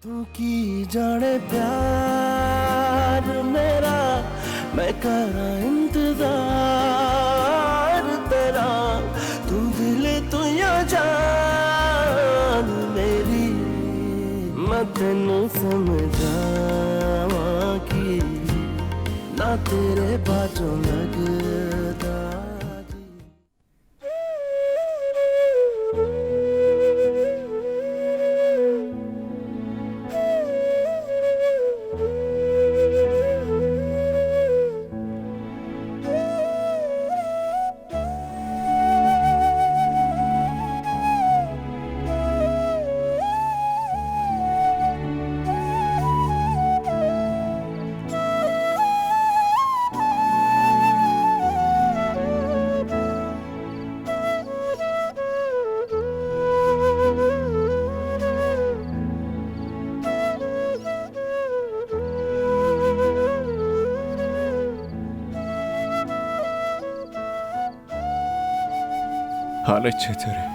तू की जाने प्यार मेरा मैं करा इंतजार तेरा तू दिल तू या जान मेरी मैं तेनू समझावा की ना तेरे बाजों लगदा حالت چطوره؟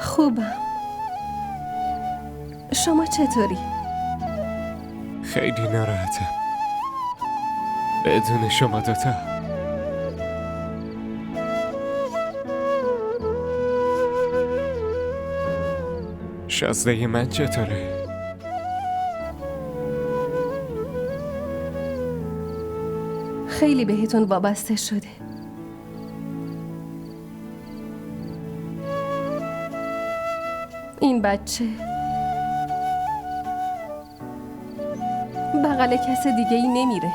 خوبم. شما چطوری؟ خیلی ناراحتم بدون شما دوتا. شازده من چطوره؟ خیلی بهتون وابسته شده. این بچه بغل کس دیگه ای نمیره.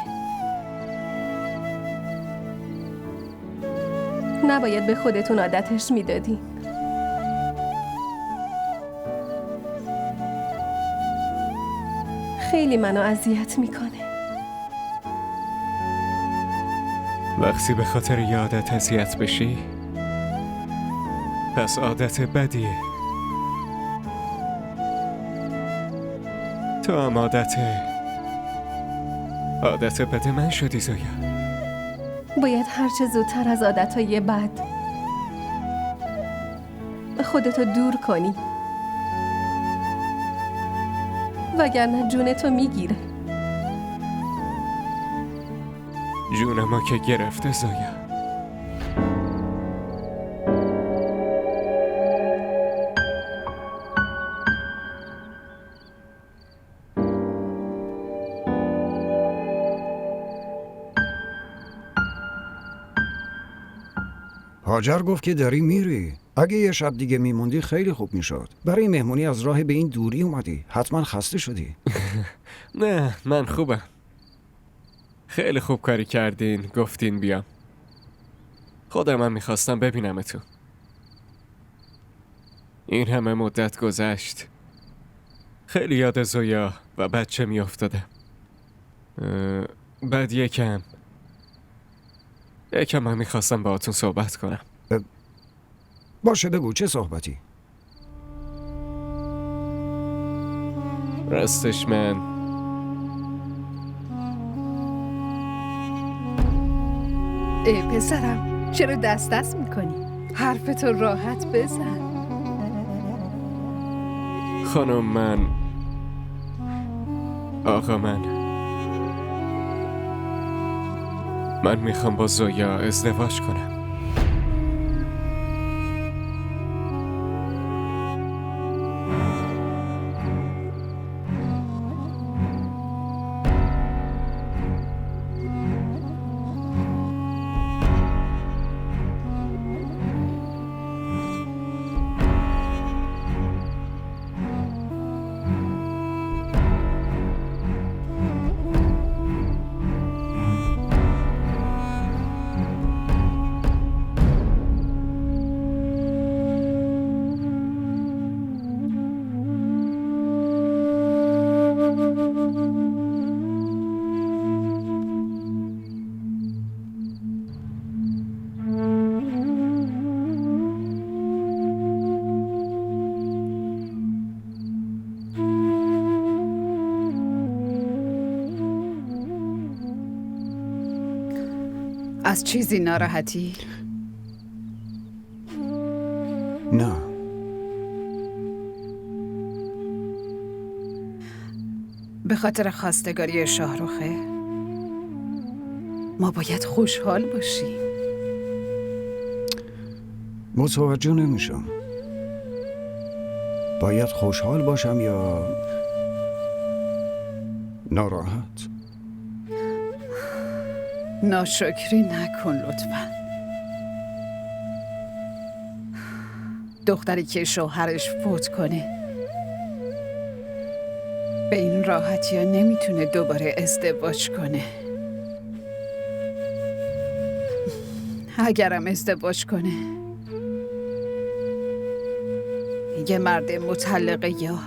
نباید به خودتون عادتش میدادین. خیلی منو اذیت میکنه. وقتی به خاطر یه عادت اذیت بشی پس عادت بدیه. تو هم عادت بد من شدی زویا. باید هرچه زودتر از عادتهای بد خودتو دور کنی، وگرنه جونتو میگیره. جون ما که گرفته زویا. هاجر گفت که داری میری. اگه یه شب دیگه میموندی خیلی خوب میشد. برای مهمونی از راه به این دوری اومدی. حتما خسته شدی. نه من خوبم. خیلی خوب کاری کردین گفتین بیام. خودم هم میخواستم ببینمتون. این همه مدت گذشت. خیلی یاد زویا و بچه میافتادم. بعد یکم من میخواستم باهاتون صحبت کنم. باشه بگو چه صحبتی؟ راستش من ای پسرم چرا دست میکنی؟ حرفتو راحت بزن. خانم آقا من میخوام با زویا ازدواج کنم. از چیزی ناراحتی؟ نه به خاطر خواستگاری شاهرخه؟ ما باید خوشحال باشیم. متوجه نمیشم. باید خوشحال باشم یا ناراحت؟ ناشکری نکن لطفا. دختری که شوهرش فوت کنه به این راحتی ها نمیتونه دوباره ازدواج کنه. اگرم ازدواج کنه یه مرد مطلقه یا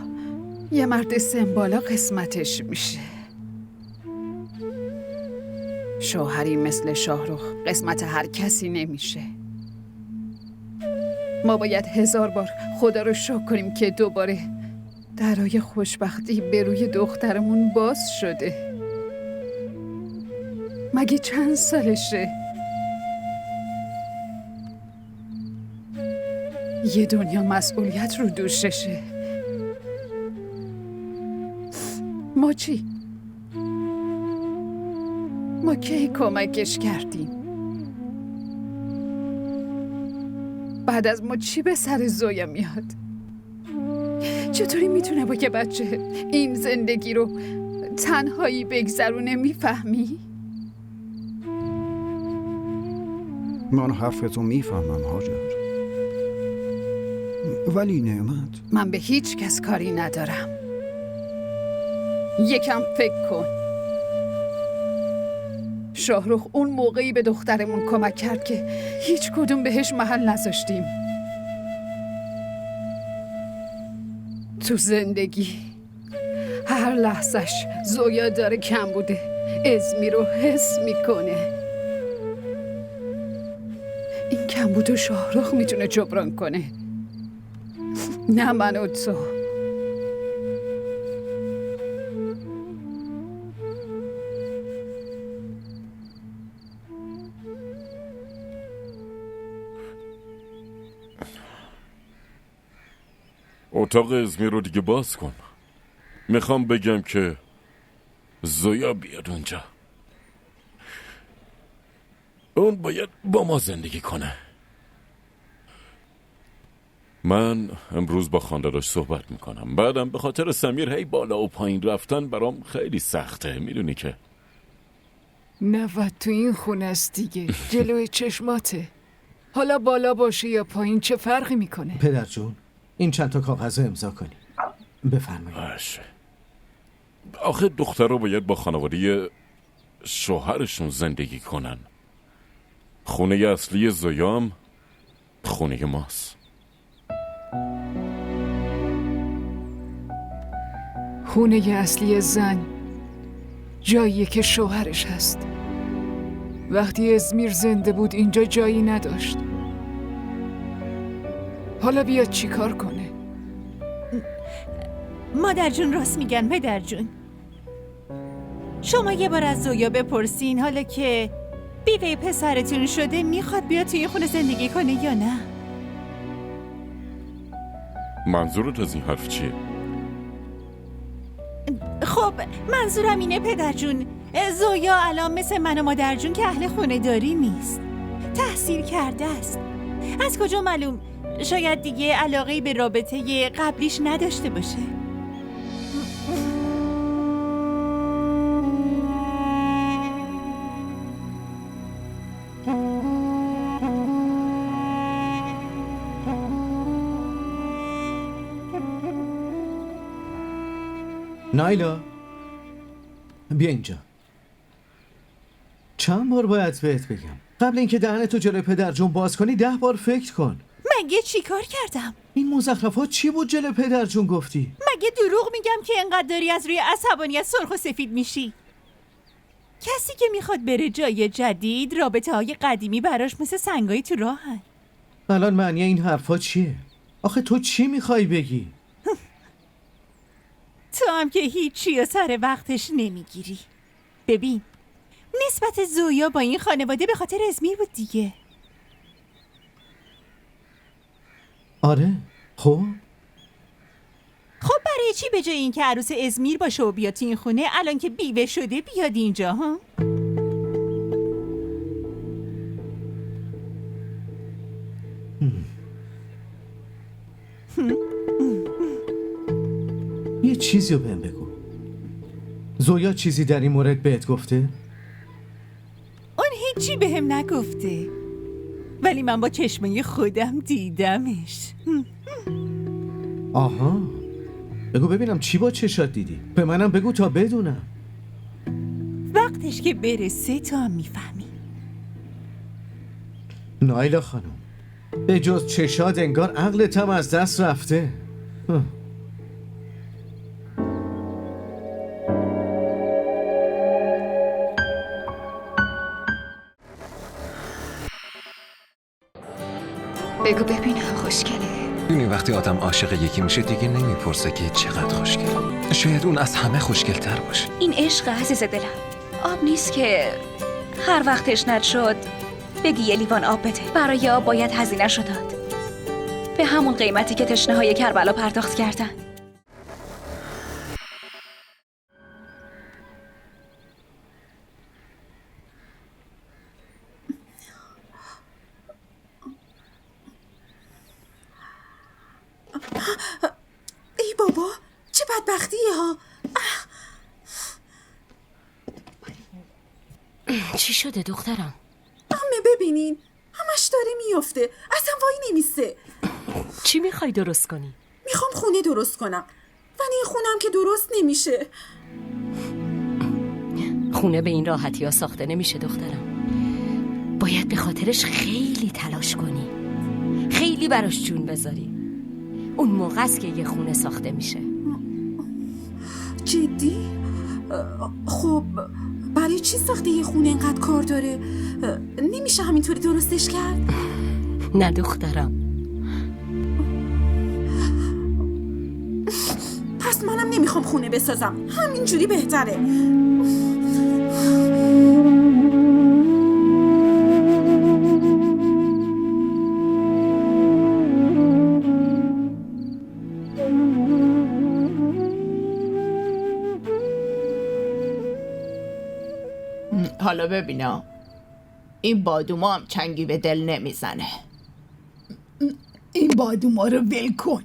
یه مرد سنبالا قسمتش میشه. شوهری مثل شاهرخ قسمت هر کسی نمیشه. ما باید 1000 بار خدا رو شکر کنیم که دوباره درای خوشبختی به روی دخترمون باز شده. مگه چند سالشه؟ یه دنیا مسئولیت رو دوششه. ما چی؟ ما کی کمکش کردیم؟ بعد از ما چی به سر زویا میاد؟ چطوری میتونه با یه بچه این زندگی رو تنهایی بگذرونه؟ میفهمی؟ من حرفتو میفهمم هاجر، ولی نعمت، من به هیچ کس کاری ندارم. یکم فکر کن. شاهرخ اون موقعی به دخترمون کمک کرد که هیچ کدوم بهش محل نذاشتیم. تو زندگی هر لحظش زویا داره کم بوده ازمی رو حس میکنه. این کم بودو شاهرخ میتونه جبران کنه، نه من و تو. اتاق ازمی رو دیگه باز کن. میخوام بگم که زویا بیاد اونجا. اون باید با ما زندگی کنه. من امروز با خاندانش صحبت میکنم. بعدم به خاطر سمیر هی بالا و پایین رفتن برام خیلی سخته. میدونی که نوت تو این خونه است دیگه، جلوی چشماته. حالا بالا باشه یا پایین چه فرقی میکنه؟ پدر جون، این چند تا کاغذ امضا کنی. بفرمایید. باشه. آخه دخترها باید با خانواده شوهرشون زندگی کنن. خونه اصلی زویام خونه ماست. خونه اصلی زن جاییه که شوهرش هست. وقتی ازمیر زنده بود اینجا جایی نداشت. حالا بیاد چی کار کنه؟ مادر جون راست میگن پدر جون. شما یه بار از زویا بپرسین حالا که بیوه پسرتون شده میخواد بیاد توی این خونه زندگی کنه یا نه. منظورت از این حرف چیه؟ خب منظورم اینه پدر جون، زویا الان مثل من و مادر جون که اهل خونه داری نیست، تحصیل کرده است. از کجا معلوم شاید دیگه علاقه‌ای به رابطه قبلیش نداشته باشه. نایلا، بیا اینجا. چند بار باید بهت بگم قبل اینکه دهنتو جلوی پدر جون باز کنی 10 بار فکر کن. مگه چی کار کردم؟ این مزخرفات چی بود جلوی پدر جون گفتی؟ مگه دروغ میگم که انقدر داری از روی عصبانیت سرخ و سفید میشی؟ کسی که میخواد بره جای جدید رابطه های قدیمی براش مثل سنگایی تو راهن. الان معنی این حرفا چیه؟ آخه تو چی میخوای بگی؟ تو هم که هیچی و سر وقتش نمیگیری. ببین، نسبت زویا با این خانواده به خاطر ازمیر بود دیگه. آره، خب خب برای چی به جای این که عروس ازمیر باشه و بیاد تو این خونه، الان که بیوه شده بیاد اینجا ها؟ یه چیزی رو بهم بگو. زویا چیزی در این مورد بهت گفته؟ اون هیچی بهم نگفته، ولی من با چشمای خودم دیدمش. آها، بگو ببینم چی با چشات دیدی؟ به منم بگو تا بدونم. وقتش که برسه تا هم میفهمی. نایلا خانم، به جز چشات انگار عقلت هم از دست رفته. بگو ببینم خوشگله. ببینی وقتی آدم عاشق یکی میشه دیگه نمیپرسه که چقدر خوشگله. شاید اون از همه خوشگل‌تر باشه. این عشق عزیز دلم آب نیست که هر وقت تشنت شد بگی یه لیوان آب بده. برای آب باید هزینه شو داد، به همون قیمتی که تشنه های کربلا پرداخت کردن. ای بابا چه بدبختیه ها. چی شده دخترم؟ عمه ببینین همش داره میفته، اصلا وای نمیسته. چی میخوای درست کنی؟ میخوام خونه درست کنم، ولی این خونم که درست نمیشه. خونه به این راحتی ها ساخته نمیشه دخترم. باید به خاطرش خیلی تلاش کنی، خیلی براش جون بذاری. اون موقع است که یه خونه ساخته میشه. جدی؟ خب برای چی ساخته یه خونه اینقدر کار داره؟ نمیشه همینطوری درستش کرد؟ نه دخترم. پس منم نمیخوام خونه بسازم، همینجوری بهتره. حالا ببینا، این بادوما هم چنگی به دل نمیزنه. این بادوما رو ول کن.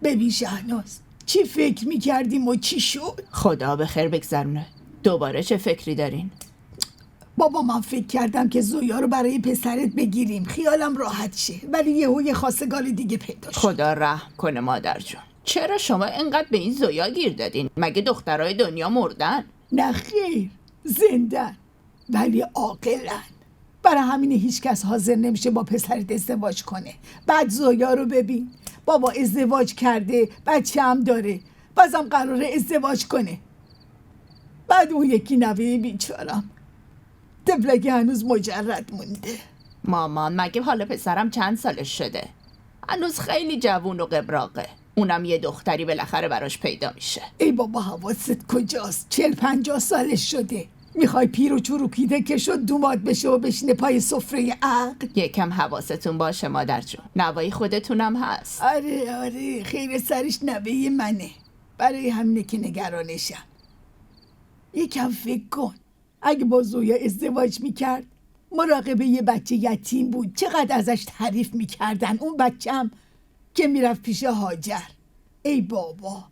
ببین شهناز، چی فکر میکردیم و چی شد؟ خدا به خیر بگذرونه. دوباره چه فکری دارین؟ بابا من فکر کردم که زویا رو برای پسرت بگیریم خیالم راحت شه، ولی یه خواستگار دیگه پیدا شد. خدا رحم کنه مادر جون. چرا شما اینقدر به این زویا گیر دادین؟ مگه دخترای دنیا مردن؟ نه خیر، زندن، ولی عاقلن. برای همینه هیچ کس حاضر نمیشه با پسرت ازدواج کنه. بعد زویا رو ببین، بابا ازدواج کرده، بچه هم داره، بازم قراره ازدواج کنه. بعد اون یکی نوه بیچارم طفلک هنوز مجرد مونده. مامان مگه حالا پسرم چند سالش شده؟ هنوز خیلی جوون و قبراقه. اونم یه دختری بالاخره براش پیدا میشه. ای بابا حواست کجاست؟ 40-50 سالش شده. میخوای پیر و چروکیده که شد دوماد بشه و بشینه پای سفره عقل؟ یکم حواستون باشه مادر جون، نوای خودتونم هست. آره خیر سرش نوه منه، برای همینه که نگرانشم. یکم فکر کن، اگه با زویا ازدواج میکرد مراقبه یه بچه یتیم بود، چقدر ازش تعریف میکردن. اون بچم که میرفت پیش هاجر. ای بابا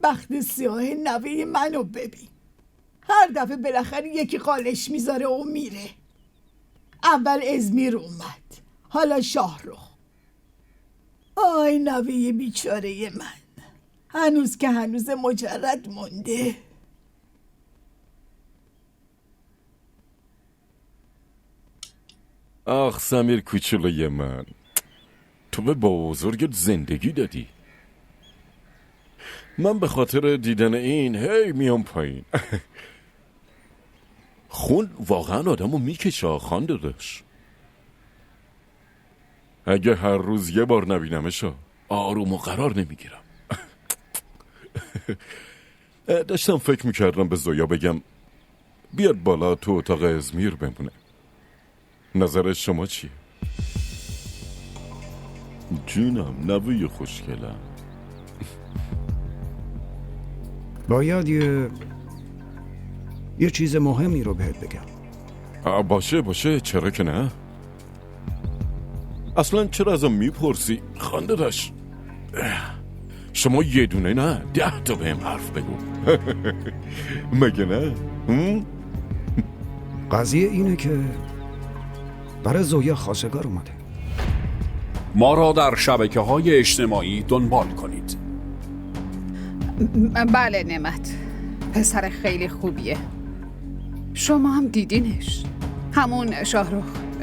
بخت سیاه نوه منو ببین، هر دفعه بالاخره یکی قالش میذاره و میره. اول ازمیر اومد، حالا شاهرخ. آی نوه بیچاره من، هنوز که هنوز مجرد مونده. آخ سمیر کوچولوی من، تو به با بزرگت زندگی دادی. من به خاطر دیدن این هی میام پایین. خون واقعا آدمو میکشه خان داداش. اگه هر روز یه بار نبینمش آروم و قرار نمیگیرم. داشتم فکر میکردم به زویا بگم بیاد بالا تو اتاق ازمیر بمونه. نظر شما چیه؟ جونم نوی خوشگلم. باید یه چیز مهمی رو بهت بگم. باشه چرا که نه؟ اصلا چرا ازم میپرسی خانده داشت؟ شما یه دونه نه 10 تا بهم حرف بگو. مگه نه؟ قضیه اینه که برای زویا خواستگار اومده. ما را در شبکه‌های اجتماعی دنبال کنید. بله نعمت، پسر خیلی خوبیه. شما هم دیدینش. همون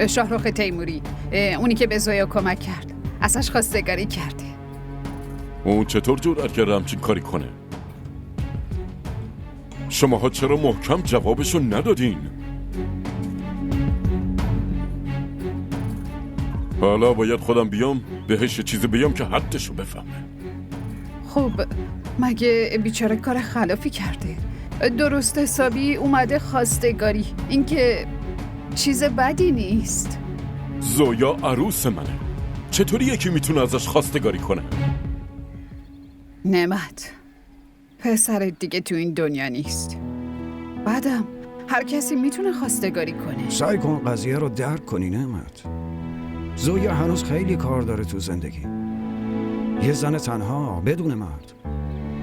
شاهرخ تیموری، اونی که به زویا کمک کرد، ازش خواستگاری کرده. اون چطور جرأت کرده همچین کاری کنه؟ شماها چرا محکم جوابشو ندادین؟ حالا باید خودم بیام بهش چیزی بیام که حدشو بفهمه. خب مگه بیچاره کار خلافی کرده؟ درست حسابی اومده خواستگاری، این که چیز بدی نیست. زویا عروس منه، چطوری یکی میتونه ازش خواستگاری کنه؟ نعمت، پسر دیگه تو این دنیا نیست. بعدم هر کسی میتونه خواستگاری کنه. سعی کن قضیه رو درک کنی نعمت. زویا هنوز خیلی کار داره تو زندگی. یه زن تنها بدون مرد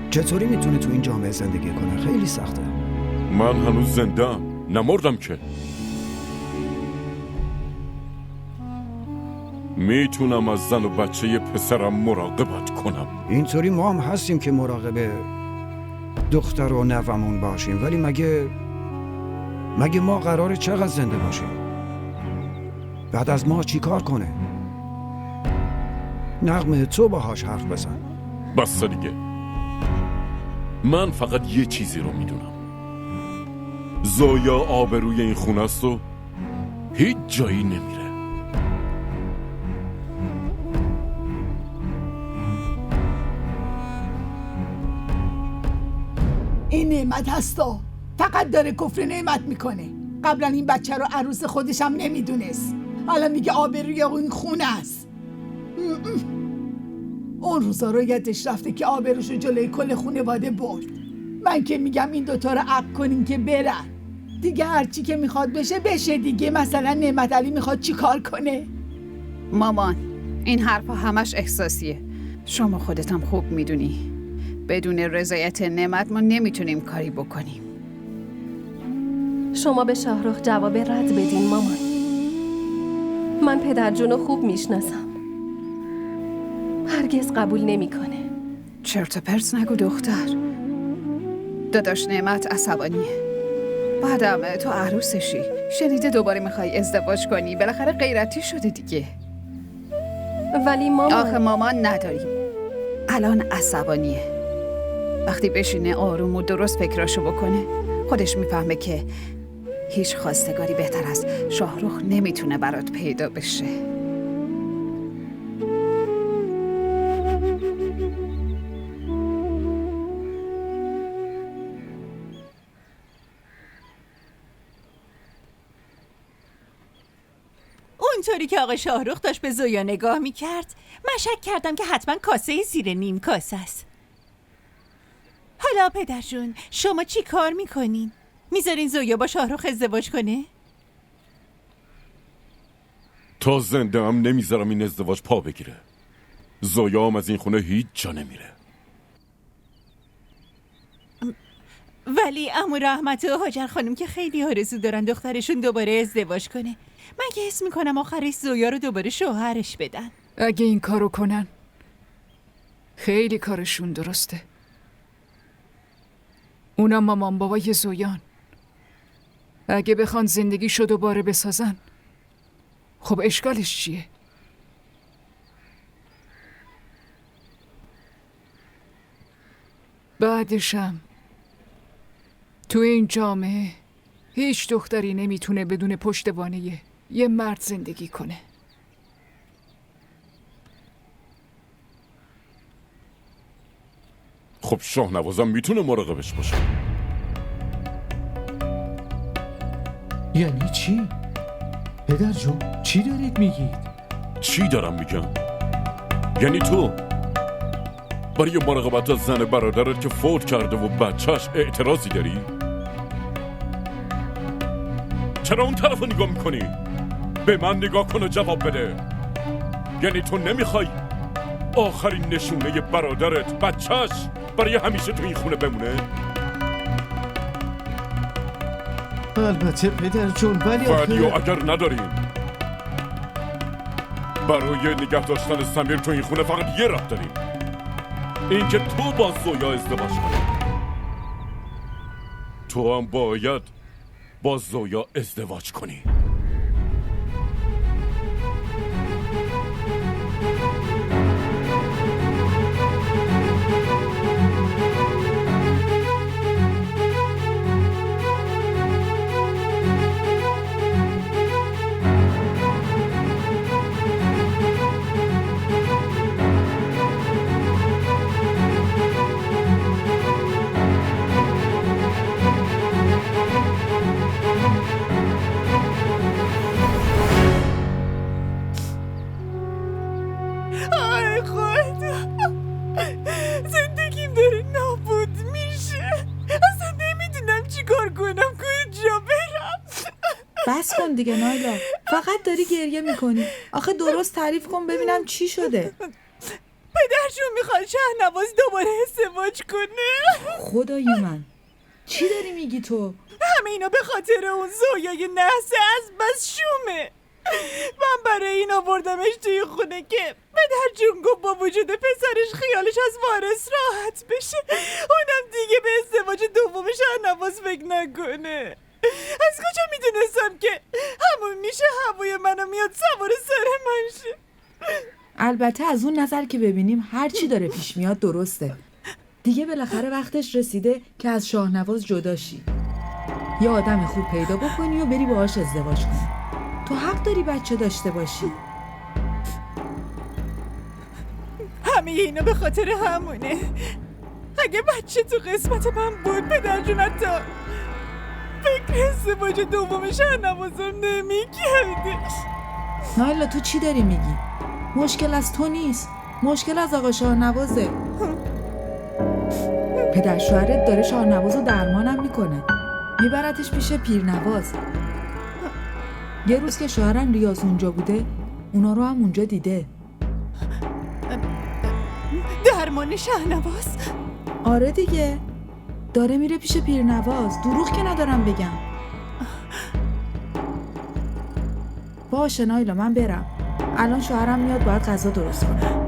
چطوری میتونه تو این جامعه زندگی کنه؟ خیلی سخته. من هنوز زنده‌ام، نمردم که. میتونم از زن و بچه پسرم مراقبت کنم. اینطوری ما هم هستیم که مراقب دختر و نوامون باشیم، ولی مگه ما قراره چقدر زنده باشیم؟ بعد از ما چی کار کنه؟ نغمه تو باهاش حرف بزن. بس دیگه. من فقط یه چیزی رو میدونم، زویا آبروی این خونه است و هیچ جایی نمیره. این نعمت هستا، فقط داره کفر نعمت میکنه. قبلا این بچه رو عروس خودش هم نمیدونست، حالا میگه آبروی اون خونه است. اون روزا رو یادش رفته که آبروشو جلوی کل خانواده برد. من که میگم این دوتا رو عقل کنین که برن دیگه، هرچی که میخواد بشه دیگه. مثلا نعمت علی میخواد چی کار کنه؟ مامان، این حرفا همش احساسیه. شما خودت هم خوب میدونی بدون رضایت نعمت ما نمیتونیم کاری بکنیم. شما به شاهرخ جواب رد بدین مامان. من پدر جونو خوب میشناسم، هرگز قبول نمیکنه. چرت و پرت نگو دختر. داداش نعمت عصبانیه. بعدم تو عروسشی، شنیده دوباره میخوای ازدواج کنی، بالاخره غیرتی شده دیگه. ولی مامان، آخه مامان نداریم. الان عصبانیه. وقتی بشینه آروم و درست فکراشو بکنه خودش میفهمه که هیچ خواستگاری بهتر از شاهرخ نمیتونه برات پیدا بشه. اونطوری که آقا شاهرخ داشت به زویا نگاه میکرد، من شک کردم که حتما کاسه زیر نیم کاسه است. حالا پدر جون، شما چی کار میکنین؟ میذارین زویا با شاهرخ ازدواج کنه؟ تا زنده هم نمیذارم این ازدواج پا بگیره. زویا هم از این خونه هیچ جا نمیره. ولی عمو رحمت و هاجر خانم که خیلی آرزو دارن دخترشون دوباره ازدواج کنه. من که حس میکنم آخرش زویا رو دوباره شوهرش بدن. اگه این کارو کنن خیلی کارشون درسته. اونا مامان بابای زویان. اگه بخوان زندگیشو دوباره بسازن خب اشکالش چیه؟ بعدشم تو این جامعه هیچ دختری نمیتونه بدون پشتوانه یه مرد زندگی کنه. خب شاهنوازم میتونه مراقبش باشه. یعنی چی؟ پدر جون چی دارید میگید؟ چی دارم میگم؟ یعنی تو برای مراقبت از زن برادرت که فوت کرده و بچهش اعتراضی داری؟ چرا اون طرف رو نگاه میکنی؟ به من نگاه کن و جواب بده. یعنی تو نمیخوای آخرین نشونه برادرت بچهش برای همیشه تو این خونه بمونه؟ البته پدر جون ولی اگر نداریم برای نگه داشتن سمیر تو این خونه فقط یه راه داریم، این که تو با زویا ازدواج کنی. تو هم باید با زویا ازدواج کنی. آی خدا، زندگیم داره نابود میشه. اصلا نمیدونم چی کار کنم، کجا برم. بس کن دیگه نایلا، فقط داری گریه میکنی. آخه درست تعریف کن ببینم چی شده. پدرشون میخواد شهنواز دوباره ازدواج کنه. خدای من، چی داری میگی تو؟ همه اینا به خاطر اون زویای نحسه از بس شومه. من برای این آوردمش توی خونه که پدر جون گفت با وجود پسرش خیالش از وارث راحت بشه، اونم دیگه به ازدواج دوم شهنواز فکر نکنه. از کجا میدونستم که همون میشه هوای منو میاد سوار سر من شه. البته از اون نظر که ببینیم هر چی داره پیش میاد درسته. دیگه بالاخره وقتش رسیده که از شاهنواز جدا شی، یه آدم خوب پیدا بکنی و بری باهاش ازدواج کنی. تو حق داری بچه داشته باشی. همه اینا به خاطر همونه. اگه بچه تو قسمت من بود پدر جون حتی فکر ازدواج دوم شهنوازم نمی‌کردش. نایلا تو چی داری میگی؟ مشکل از تو نیست، مشکل از آقا شاهنوازه. پدر شوهرت داره شاهنواز رو درمانم میکنه، میبرتش پیش پیرنواز. یه روز که شوهرم ریاض اونجا بوده اونا رو هم اونجا دیده. درمان شهنواز؟ آره دیگه، داره میره پیش پیرنواز. دروغ که ندارم بگم. باشه نایلا من برم، الان شوهرم میاد باید غذا درست کنم.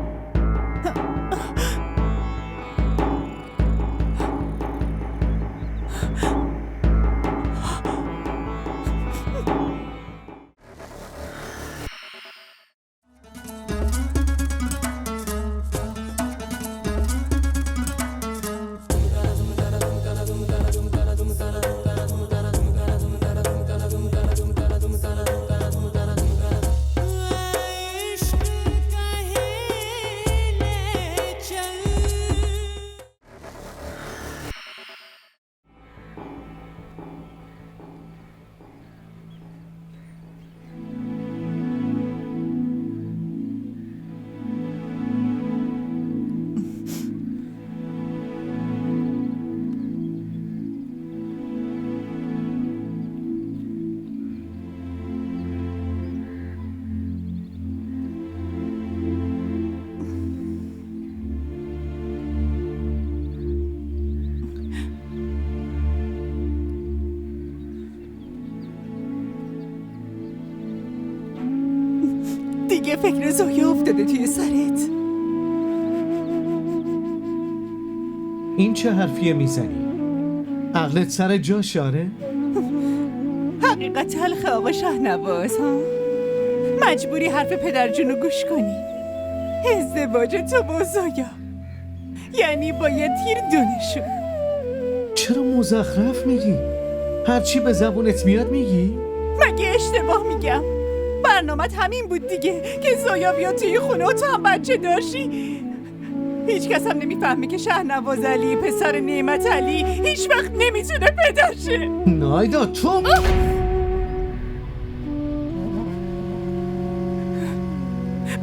دیگه فکر زویا افتاده توی سرت؟ این چه حرفیه میزنی؟ عقلت سر جاش آره؟ حقیقت تلخ آقا شهنواز ها. مجبوری حرف پدر جونو گوش کنی. ازدواج تو با زویا یعنی با یه تیر دونشون. چرا مزخرف میگی؟ هرچی به زبونت میاد میگی؟ مگه اشتباه میگم؟ برنامت همین بود دیگه که زویا بیاد توی خونه و تو هم بچه داشتی. هیچ کس هم نمیفهمه که شهنواز علی پسر نعمت علی هیچ وقت نمیتونه پدر شه. نایدا تو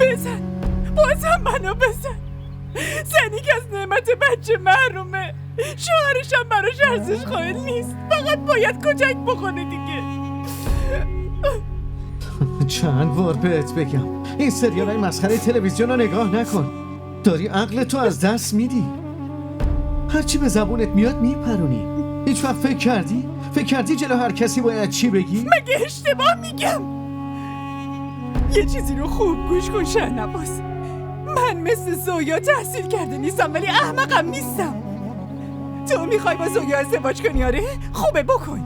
بزن، بازم منو بزن. زنی که از نعمت بچه محرومه، شوهرش هم براش ارزش قائل نیست، فقط باید کجک بکنه دیگه. چند بار بهت بگم این سریال های مسخره تلویزیون رو نگاه نکن. داری عقل تو از دست میدی. هرچی به زبونت میاد میپرونی. هیچ وقت فکر کردی جلو هر کسی باید چی بگی؟ مگه اشتباه میگم؟ یه چیزی رو خوب گوش کن شهنواز. من مثل زویا تحصیل کرده نیستم ولی احمقم نیستم. تو میخوای با زویا ازدواج کنی؟ آره خوبه بکن،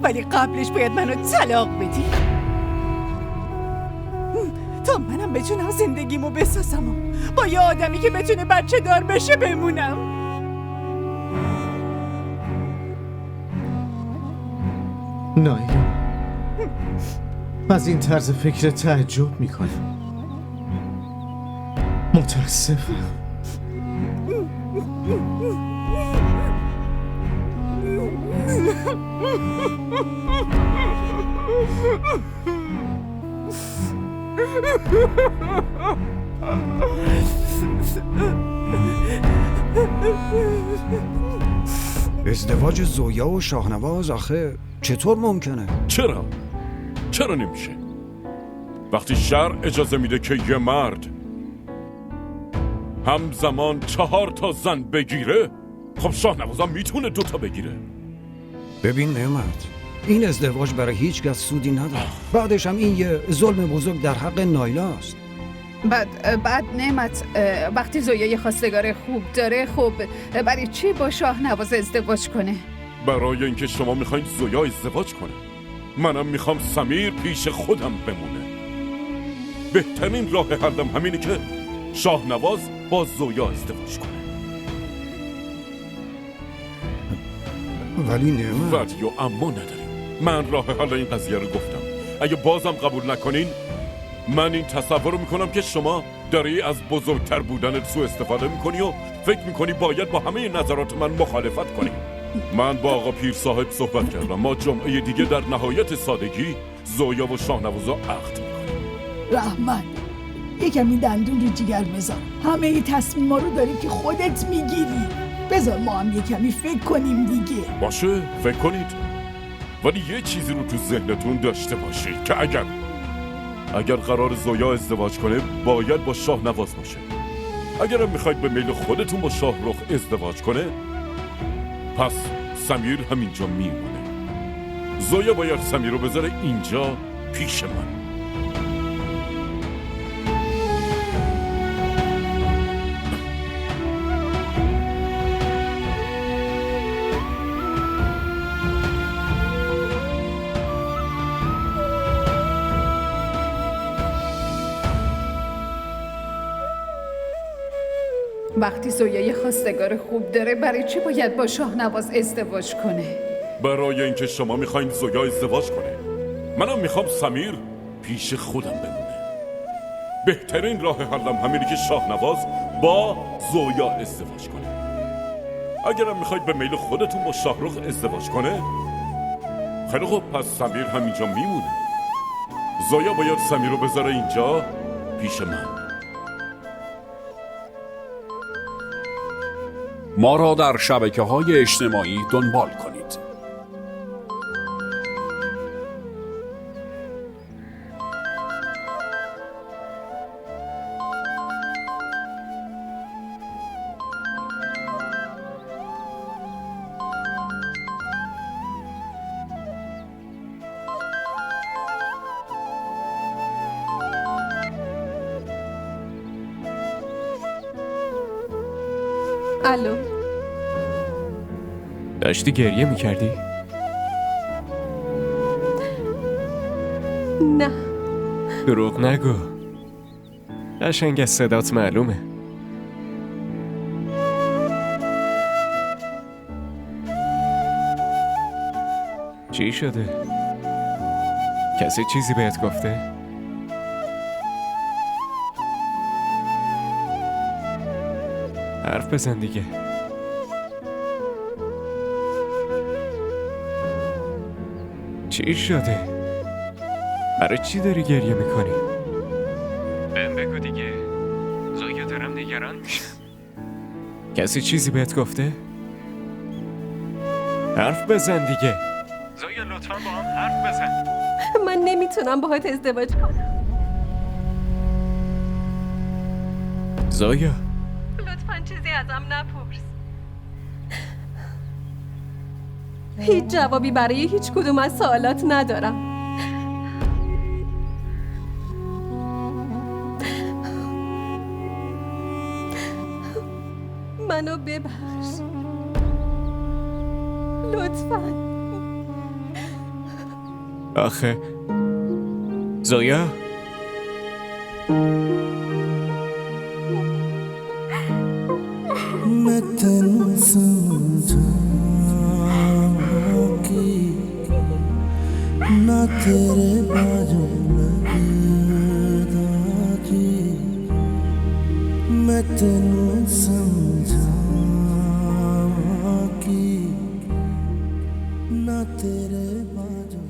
ولی قبلش باید منو طلاق بدی تا منم بتونم زندگیمو بسازم و با یه آدمی که بتونه بچه دار بشه بمونم. نایلا، از این طرز فکر تعجب میکنم. متاسفم. ازدواج زویا و شاهنواز آخه چطور ممکنه؟ چرا نمیشه؟ وقتی شرع اجازه میده که یه مرد همزمان 4 تا زن بگیره، خب شاهنوازم میتونه 2 تا بگیره. ببین نعمت، این ازدواج برای هیچ کس سودی نداره. بعدش هم این یه ظلم بزرگ در حق نایلاست. بعد نعمت، وقتی زویا یه خواستگار خوب داره، خب برای چی با شاهنواز ازدواج کنه؟ برای اینکه شما میخواین زویا ازدواج کنه، منم میخوام سمیر پیش خودم بمونه. بهترین راه حلم همینه که شاهنواز با زویا ازدواج کنه. ولی نعمت، ولی و اما نداریم. من راه حل این قضیه رو گفتم. اگه بازم قبول نکنین، من این تصور رو میکنم که شما داری از بزرگتر بودنت سوء استفاده میکنی و فکر میکنی باید با همه نظرات من مخالفت کنی. من با آقا پیر صاحب صحبت کردم. ما جمعه دیگه در نهایت سادگی زویا و شاهنوازا عقد میکنیم. رحمت، یکم این دندون رو جگر بذار. همه ای تصمیما رو داری که خودت میگیری. بذار ما هم یکمی فکر کنیم دیگه. باشه، فکر کنید، ولی یه چیزی رو تو ذهنتون داشته باشید که اگر قرار زویا ازدواج کنه باید با شاهنواز باشه. اگرم میخواید به میل خودتون با شاهرخ ازدواج کنه، پس سمیر همینجا میمونه. زویا باید سمیر رو بذاره اینجا پیش من. وقتی زویا یه خواستگار خوب داره، برای چی باید با شاهنواز ازدواج کنه؟ برای اینکه شما میخواین زویا ازدواج کنه، منم میخوام سمیر پیش خودم بمونه. بهترین راه حلم همینه که شاهنواز با زویا ازدواج کنه. اگرم میخواید به میل خودتون با شاهرخ ازدواج کنه، خیلی خوب، پس سمیر همینجا میمونه. زویا باید سمیر رو بذاره اینجا پیش من. ما را در شبکه‌های اجتماعی دنبال کنید. الو، داشتی گریه میکردی؟ نه، دروغ نگو، قشنگ از صدات معلومه. چی شده؟ کسی چیزی بهت گفته؟ حرف بزن دیگه. چی شده؟ برای چی داری گریه میکنی؟ بهم بگو دیگه، زویا دارم نگران میشه. کسی چیزی بهت گفته؟ حرف بزن دیگه. زویا لطفا با هم حرف بزن. من نمیتونم باهات ازدواج کنم. زویا لطفا چیزی ازم نپرس. هیچ جوابی برای هیچ کدوم از سوالات ندارم. منو ببخش لطفا. آخه زویا मैं तेनू समझाऊंगी ना तेरे बाजू लगदा जी मैं तेनू समझाऊंगी ना तेरे बाजू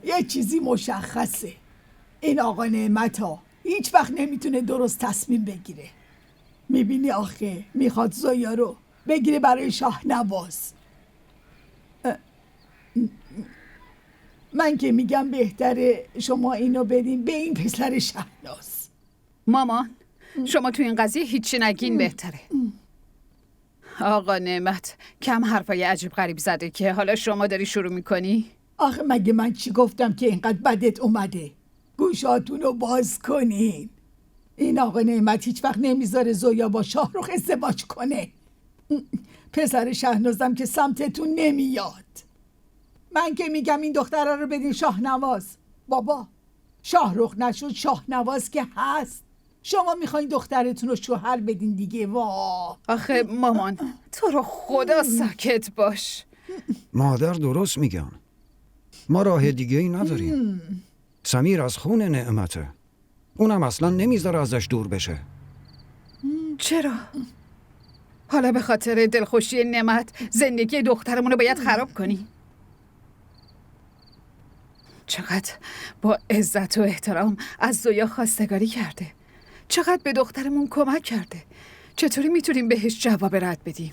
یه چیزی مشخصه، این آقا نعمت‌ها هیچ وقت نمیتونه درست تصمیم بگیره. میبینی آخه میخواد زویا رو بگیره برای شاهنواز. من که میگم بهتره شما اینو بدین به این پسر شهناز. مامان شما تو این قضیه هیچی نگین بهتره. آقا نعمت کم حرفای عجیب غریب زده که حالا شما داری شروع میکنی؟ آخه مگه من چی گفتم که اینقدر بدت اومده؟ گوشاتون رو باز کنین. این آقا نعمت هیچ وقت نمیذاره زویا با شاهرخ ازدواج کنه. پسر شهنازم که سمتتون نمیاد. من که میگم این دختره رو بدین شاهنواز. بابا شاهرخ نشد شاهنواز که هست. شما میخواین دخترتون رو شوهر بدین دیگه. وا آخه مامان تو رو خدا ساکت باش. مادر درست میگن. ما راه دیگه ای نداریم. سمیر از خون نعمته. اونم اصلا نمیذاره ازش دور بشه. چرا؟ حالا به خاطر دلخوشی نعمت زندگی دخترمون رو باید خراب کنی؟ چقدر با عزت و احترام از زویا خواستگاری کرده. چقدر به دخترمون کمک کرده. چطوری میتونیم بهش جواب رد بدیم؟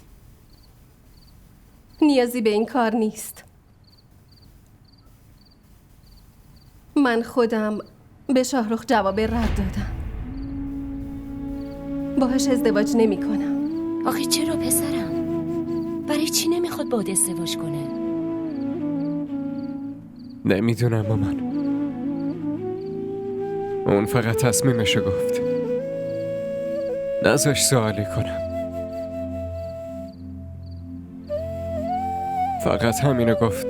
نیازی به این کار نیست. من خودم به شاهرخ جواب رد دادم. باهاش ازدواج نمی کنم. آخه چرا پسرم؟ برای چی نمیخواد باهات ازدواج کنه؟ نمیدونم مامان. اون فقط تصمیمشو گفت. نذاش سوالی کنم. فقط همینو گفت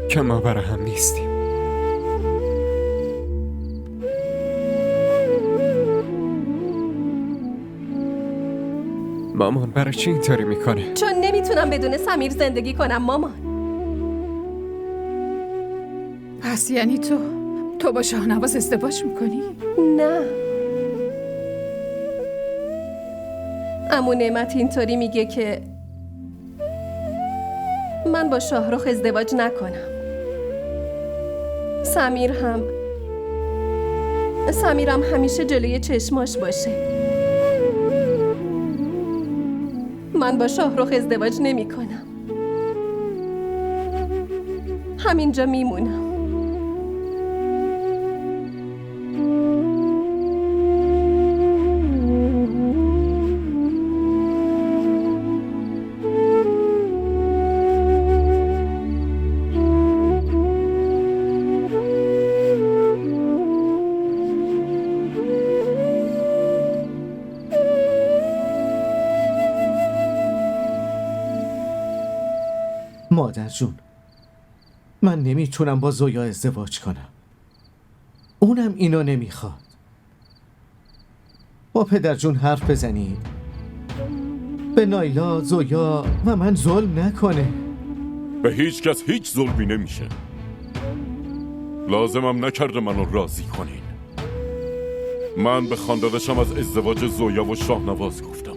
که ما برای هم نیستیم. مامان برای چی اینطوری میکنه؟ چون نمیتونم بدون سمیر زندگی کنم مامان. پس یعنی تو با شاهنواز ازدواج میکنی؟ نه. عمو نعمت اینطوری میگه که من با شاهرخ ازدواج نکنم. سمیرم همیشه جلوی چشماش باشه. من با شاهرخ ازدواج نمی کنم. همینجا میمونم. مادر جون من نمیتونم با زویا ازدواج کنم. اونم اینو نمیخواد. با پدر جون حرف بزنید. به نایلا، زویا و من ظلم نکنه. به هیچ کس هیچ ظلمی نمیشه. لازمم نکرده منو راضی کنین. من به خاندادشم از ازدواج زویا و شاهنواز گفتم.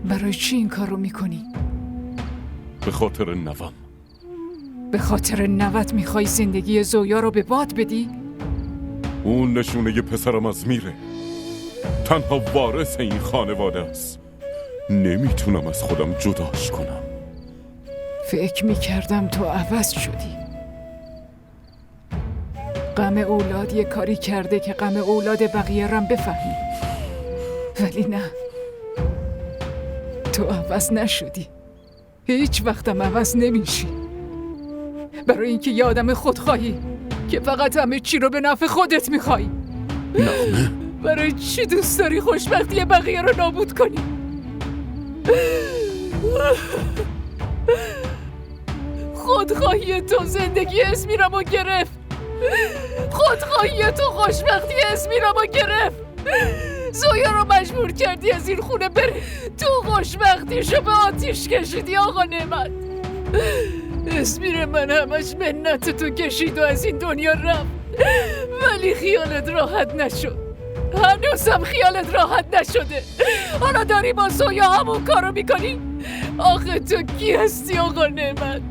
برای چی این کار رو میکنی؟ به خاطر نوام. به خاطر نوت میخوای زندگی زویا رو به باد بدی؟ اون نشونه پسرم از میره. تنها وارث این خانواده است. نمیتونم از خودم جداش کنم. فکر میکردم تو عوض شدی. غم اولاد یه کاری کرده که غم اولاد بقیه رم بفهمی. ولی نه، تو عوض نشدی. هیچ وقتم عوض نمیشی. برای اینکه یه آدم خودخواهی که فقط همه چی رو به نفع خودت میخوای. نغمه، برای چی دوست داری خوشبختی بقیه رو نابود کنی؟ خودخواهی تو زندگی اسمیرم رو گرفت. خودخواهی تو خوشبختی اسمیرم رو گرفت. زویا رو مجبور کردی از این خونه بری. تو خوشبختیشو به آتیش کشیدی آقا نعمت. اسمیر من همش منت تو کشید و از این دنیا رفت. ولی خیالت راحت نشد. هنوزم خیالت راحت نشده. حالا داری با زویا همون کارو میکنی؟ آخه تو کی هستی آقا نعمت؟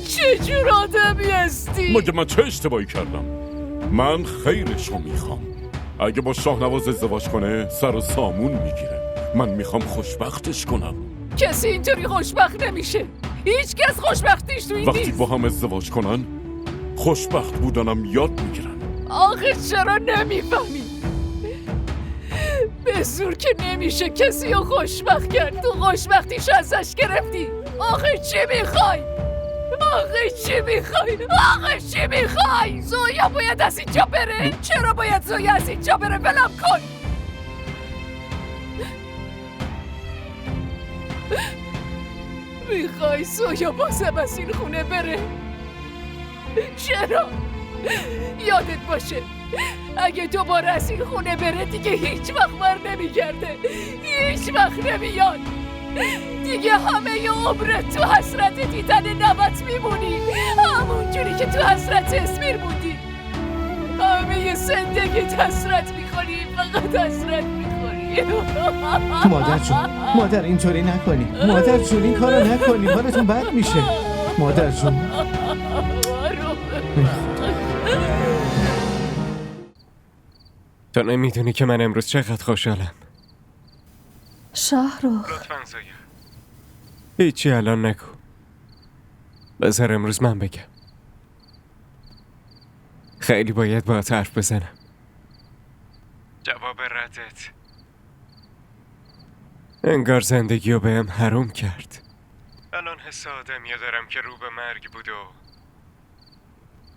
چه جور آدمی هستی؟ مگه من چه اشتباهی کردم؟ من خیرشو میخوام. اگه با شاهنواز ازدواج کنه سر و سامون میگیره. من میخوام خوشبختش کنم. کسی اینطوری خوشبخت نمیشه. هیچ کس خوشبختیش تو این وقتی نیست. با هم ازدواج کنن خوشبخت بودنم یاد میگیرن. آخه چرا نمیفهمی؟ به زور که نمیشه کسی رو خوشبخت کرد. تو خوشبختیش ازش گرفتی. آخه چی میخوای؟ آخه چی میخوای؟ آخه چی میخوای؟ زویا باید از اینجا بره. چرا باید زویا از اینجا بره؟ ولم کن. میخوای زویا بازم از این خونه بره؟ چرا؟ یادت باشه اگه دوباره از این خونه بره دیگه هیچ وقت بر نمیگرده. هیچ وقت نمیاد. دیگه همه ی عمرت تو حسرت دیدن نوت میمونی. همون جوری که تو حسرت اسمیر بودی. همه ی زندگیت حسرت میخوری. فقط حسرت میخوری. مادر جون، مادر اینطوری نکنی. مادر جون این کارو نکنی. حالتون بد میشه. مادر جون. تو نمیدونی که من امروز چقدر خوشحالم. شاهرخ، لطفاً زویا هیچی الان نگو. بذار امروز من بگم. خیلی باید باهات حرف بزنم. جواب ردت انگار زندگی رو بهم حروم کرد. الان حس آدمی دارم که رو به مرگ بود و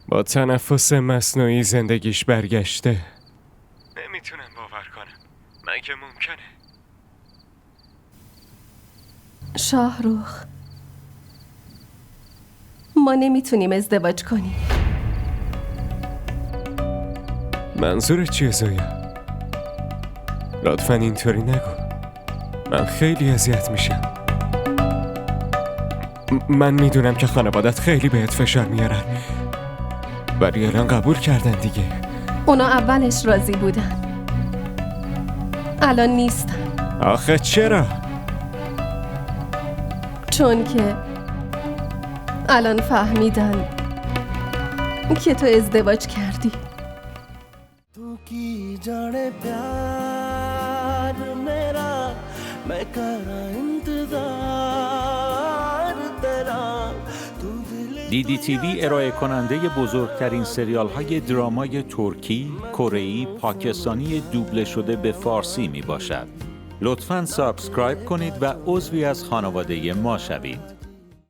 با تنفس مصنوعی زندگیش برگشته. نمیتونم باور کنم. مگه ممکنه؟ شاهرخ، ما نمیتونیم ازدواج کنیم. منظورت چیه زویا؟ لطفاً اینطوری نگو. من خیلی اذیت میشم. من میدونم که خانوادت خیلی بهت فشار میارن، ولی الان قبول کردن دیگه. اونا اولش راضی بودن، الان نیستن. آخه چرا؟ چون که الان فهمیدن که تو ازدواج کردی. تو کی جانے پیار میرا میں کرا انتظار تیرا. DDTV ارائه کننده بزرگترین سریال های درامای ترکی، کره‌ای، پاکستانی دوبله شده به فارسی می باشد. لطفاً سابسکرایب کنید و عضوی از خانواده ما شوید.